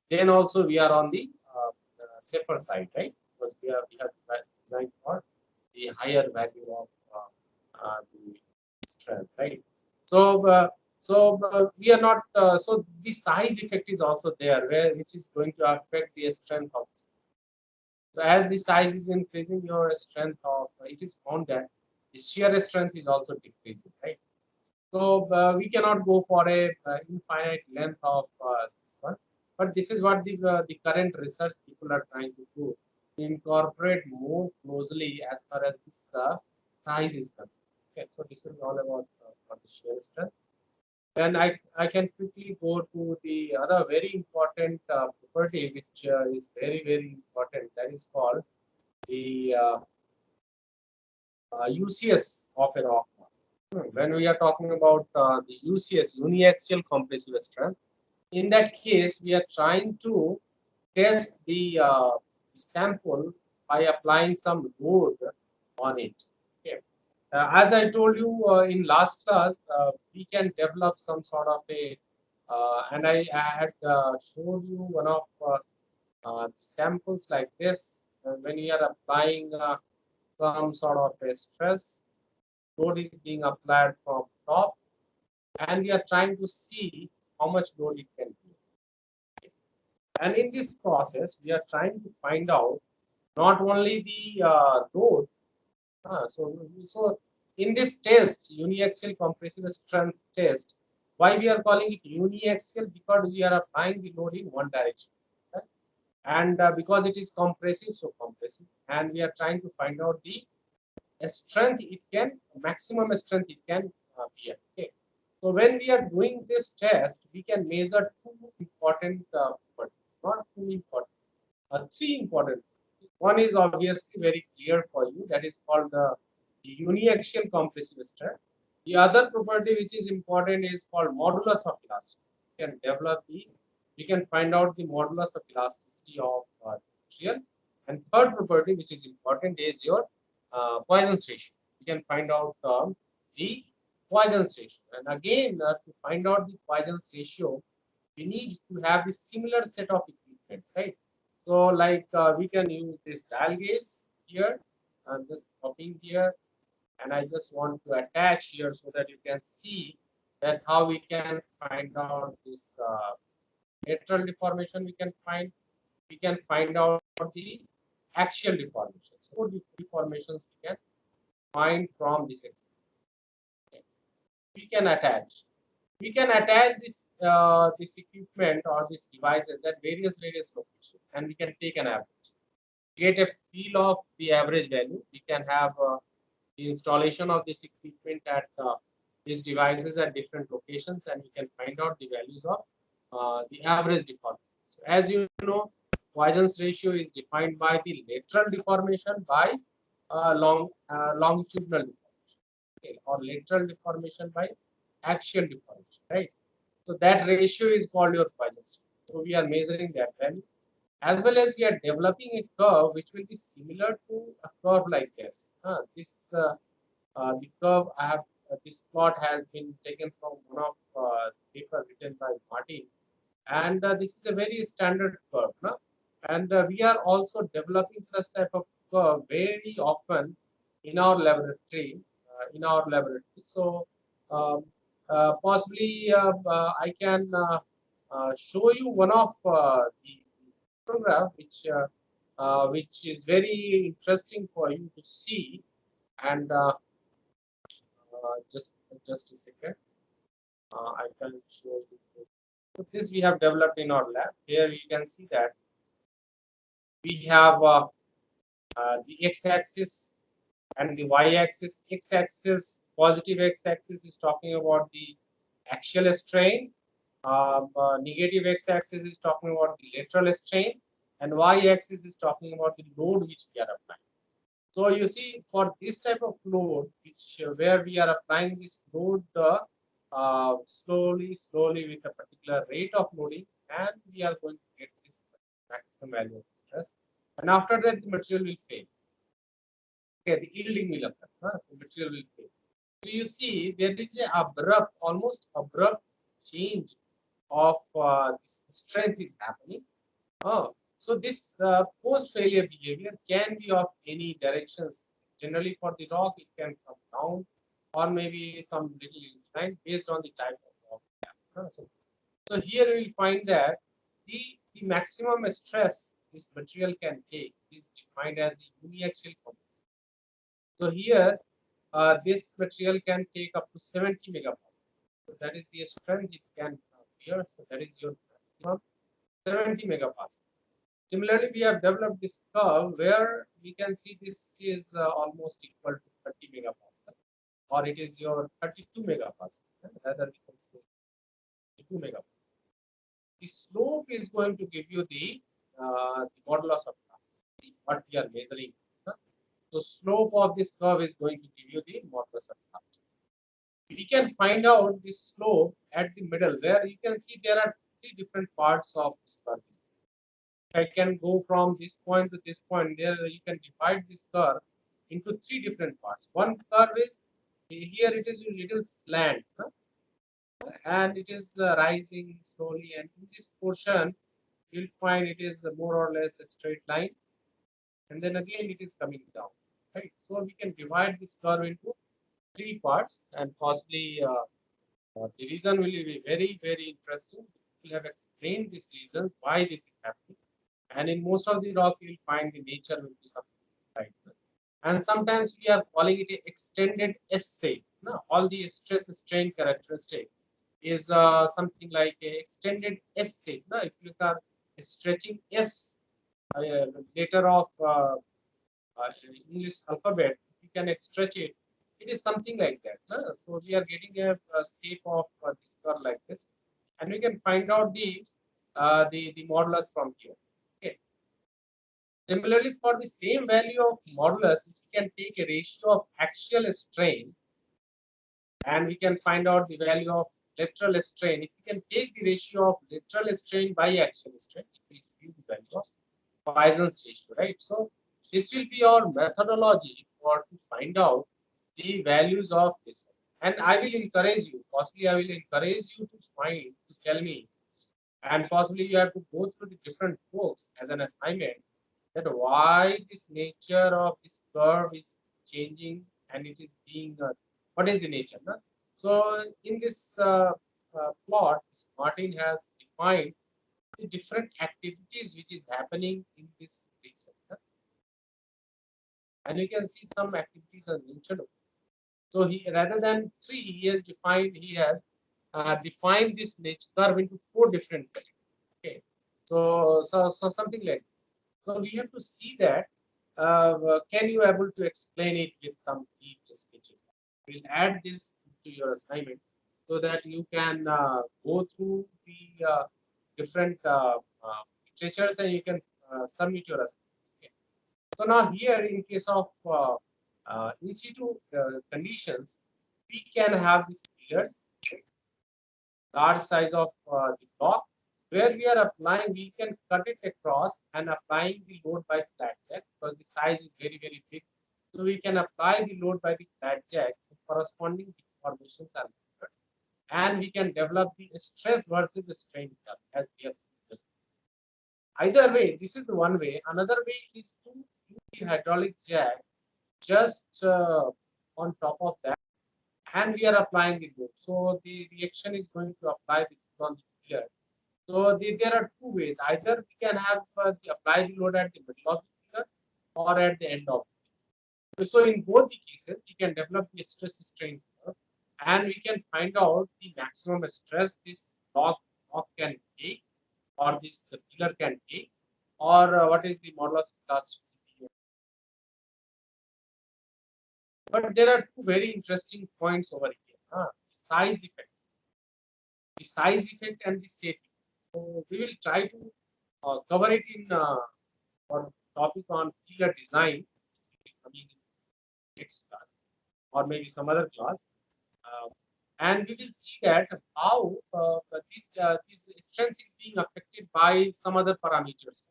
then also we are on the safer side, right? Because we have designed for the higher value of the strength, right? So we are not. So the size effect is also there, where which is going to affect the strength of. So as the size is increasing, your strength of it is found that the shear strength is also decreasing, right? So we cannot go for a infinite length of this one, but this is what the current research people are trying to do, to incorporate more closely as far as this size is concerned. Okay, so this is all about for the shear strength. And I can quickly go to the other very important property, which is very, very important. That is called the UCS of a rock mass. When we are talking about the UCS, uniaxial compressive strength, in that case, we are trying to test the sample by applying some load on it. Okay. As I told you in last class, we can develop some sort of a, and I had showed you one of samples like this. When we are applying some sort of a stress, load is being applied from top, and we are trying to see how much load it can be. And in this process, we are trying to find out not only the load. So in this test, uniaxial compressive strength test, why we are calling it uniaxial? Because we are applying the load in one direction. Right? And because it is compressive, so compressive. And we are trying to find out the strength it can, maximum strength it can bear. Okay. So when we are doing this test, we can measure two important properties, not two important, three important. One is obviously very clear for you, that is called the uniaxial compressive strength. The other property which is important is called modulus of elasticity. We can develop the, we can find out the modulus of elasticity of material. And third property which is important is your Poisson's ratio. We can find out the Poisson's ratio. And again, to find out the Poisson's ratio, we need to have the similar set of equipments, right? So like we can use this dial gauge here. I'm just copying here, and I just want to attach here so that you can see that how we can find out this lateral deformation. We can find out the axial deformation. So deformations we can find from this example. Okay. We can attach. We can attach this equipment or these devices at various locations, and we can take an average, get a feel of the average value. We can have the installation of this equipment at these devices at different locations, and we can find out the values of the average deformation. So as you know, Poisson's ratio is defined by the lateral deformation by longitudinal deformation, okay, or lateral deformation by axial deformation, right? So that ratio is called your Poisson's ratio. So we are measuring that value, as well as we are developing a curve which will be similar to a curve like this. The curve I have, this plot has been taken from one of paper written by Martin, and this is a very standard curve. No? And we are also developing such type of curve very often in our laboratory. So um, possibly I can show you one of the photograph which is very interesting for you to see. And just a second, I can show you. So this we have developed in our lab. Here you can see that we have the x-axis and the y-axis. X-axis, positive x-axis is talking about the axial strain. Negative x-axis is talking about the lateral strain, and y-axis is talking about the load which we are applying. So you see, for this type of load, which where we are applying this load slowly with a particular rate of loading, and we are going to get this maximum value of stress. And after that, the material will fail. Okay, the yielding will occur. The material will fail. So you see, there is a abrupt, almost abrupt change of this strength is happening. So this post-failure behavior can be of any directions. Generally, for the rock, it can come down, or maybe some little incline based on the type of rock. So here we will find that the maximum stress this material can take is defined as the uniaxial compressive. So here, this material can take up to 70 megapascal. So that is the strength it can bear. So that is your maximum 70 megapascal. Similarly, we have developed this curve where we can see this is almost equal to 30 megapascal, or it is your 32 megapascal. Rather, we can say 32 megapascal. The slope is going to give you the modulus of elasticity, what we are measuring. So slope of this curve is going to give you the modulus of elasticity. We can find out this slope at the middle, where you can see there are three different parts of this curve. I can go from this point to this point. There you can divide this curve into three different parts. One curve is here, it is a little slant, huh? And it is rising slowly, and in this portion you'll find it is more or less a straight line, and then again it is coming down, right? So we can divide this curve into three parts, and possibly the reason will be very, very interesting. We have explained these reasons why this is happening, and in most of the rock you'll find the nature will be something like that. And sometimes we are calling it a extended S shape. No, all the stress strain characteristic is something like a extended S shape. No, if you are stretching S letter of English alphabet, you can stretch it. It is something like that. No? So we are getting a shape of this curve like this, and we can find out the modulus from here. Okay. Similarly, for the same value of modulus, we can take a ratio of axial strain, and we can find out the value of lateral strain. If we can take the ratio of lateral strain by axial strain, it will give you the value of Poisson's ratio, right? So this will be our methodology for to find out the values of this one. And I will encourage you, possibly I will encourage you to find, to tell me, and possibly you have to go through the different books as an assignment, that why this nature of this curve is changing, and it is being what is the nature, no? So in this plot, Martin has defined the different activities which is happening in this region, and you can see some activities are mentioned. So he, rather than three, he has defined this nature curve into four different categories. Okay, so something like this. So we have to see that. Can you able to explain it with some neat sketches? We'll add this to your assignment so that you can go through the different literatures, and you can submit your assignment. Okay. So now here, in case of in situ conditions, we can have these pillars, large size of the block, where we are applying, we can cut it across and applying the load by flat jack, because the size is very, very big. So we can apply the load by the flat jack, the corresponding deformations are measured, and we can develop the stress versus strain curve, as we have seen just. Either way, this is the one way. Another way is to use the hydraulic jack just on top of that, and we are applying the load. So the reaction is going to apply the load on the pillar. So there are two ways. Either we can have apply the load at the middle of the pillar or at the end of it. So in both the cases, we can develop the stress strain curve, and we can find out the maximum stress this block can take, or this pillar can take, or what is the modulus of elasticity. But there are two very interesting points over here. Size effect. The size effect and the shape effect. So we will try to cover it in our topic on pillar design coming in next class, or maybe some other class. And we will see that how this strength is being affected by some other parameters.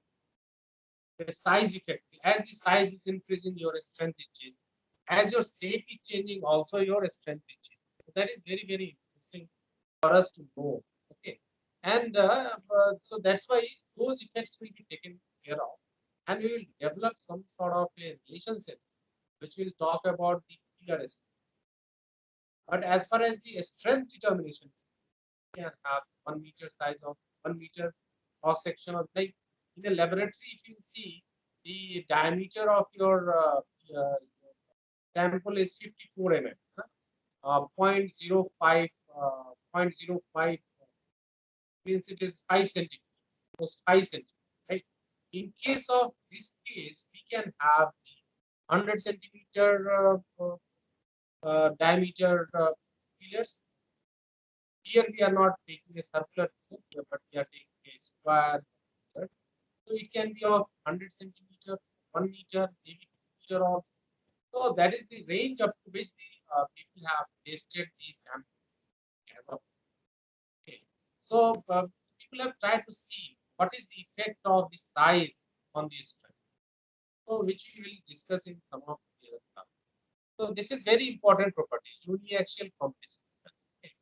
The size effect. As the size is increasing, your strength is changing. As your shape is changing, also your strength is changing. So that is very, very interesting for us to know. Okay, and so that's why those effects will be taken care of, and we will develop some sort of a relationship which will talk about the pillar strength. But as far as the strength determination is, you can have 1 meter size of 1 meter cross section of, like in a laboratory, if you see the diameter of your sample is 54 mm, 0.05 0.05 means it is 5 centimeters, almost 5 centimeters, right? In case of this case, we can have the 100 centimeter diameter pillars. Here we are not taking a circular pillar, but we are taking a square pillar. So it can be of 100 centimeter, 1 meter, maybe 2 meter also. So that is the range up to which the people have tested these samples. Okay. So people have tried to see what is the effect of the size on the strength. So which we will discuss in some of the other classes. So this is very important property, uniaxial compressive strength. Okay.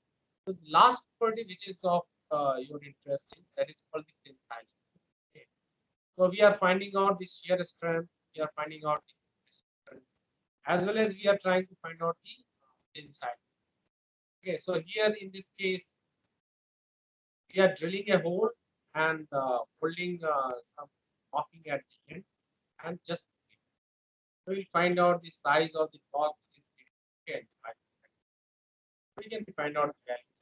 So the last property which is of your interest is that is called the tensile strength. Okay. So we are finding out the shear strength, we are finding out the strength, as well as we are trying to find out the tensile. Okay, so here in this case, we are drilling a hole and holding some caulking at the end, and just we will find out the size of the block which is created by this. We can find out the values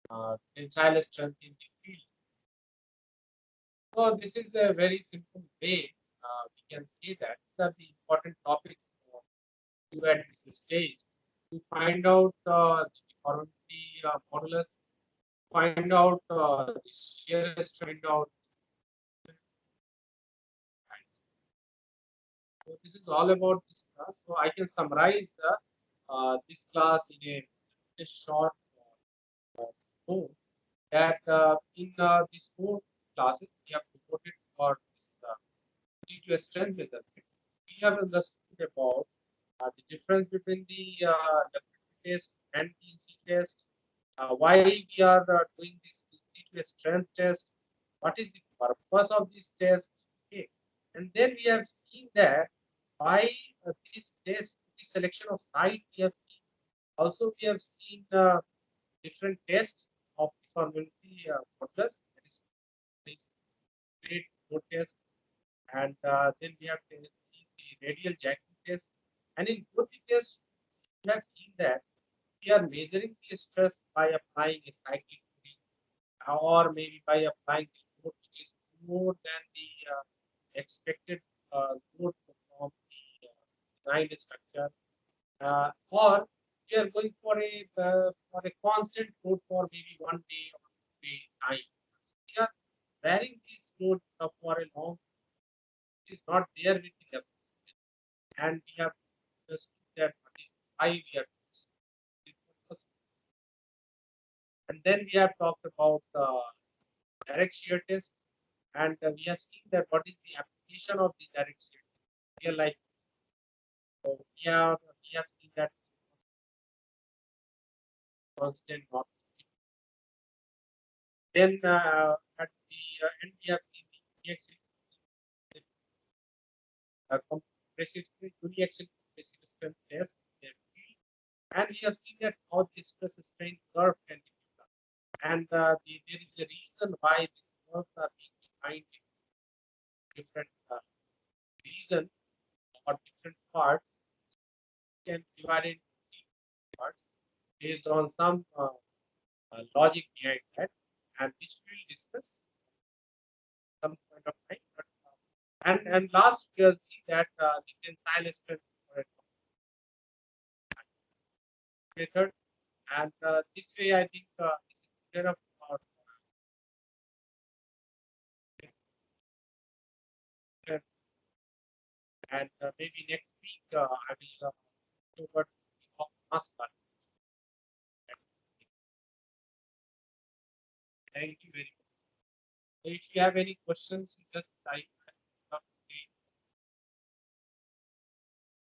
of tensile strength in the field. So this is a very simple way we can say that these are the important topics for you at this stage to find out the deformity modulus, find out the shear strength, out. So this is all about this class. So I can summarize this class in a short form that in these four classes we have devoted for this to strength measurement. We have understood about the difference between the WT test and the EC test, why we are doing this EC strength test, what is the purpose of this test, okay. And then we have seen that by this test, this selection of site we have seen. Also, we have seen different tests of deformity modulus, that is this great load test, and then we have seen the radial jacking test. And in both the tests, we have seen that we are measuring the stress by applying a cyclic loading, or maybe by applying the load which is more than the expected load from the designed structure, or we are going for a constant load for maybe 1 day or 2 day time. We are varying this load for a long, which is not there with the level, and we have understood that what is why we are doing this. And then we have talked about direct shear test, and we have seen that what is the application of the direct shear test. Real life. So we have seen that constant not missing. Then at the end we have seen the compressive uniaxial compressive strength test in a field, and we have seen that how the stress strain curve can be developed. And there is a reason why these curves are being defined in different reason or different parts, can divide into three parts based on some logic behind that, and which we will discuss some point of time. But, and last we will see that the tensile strength method, and this way I think this is clear up about and maybe next week I will go over the mass part. Thank you very much. So if you have any questions, just type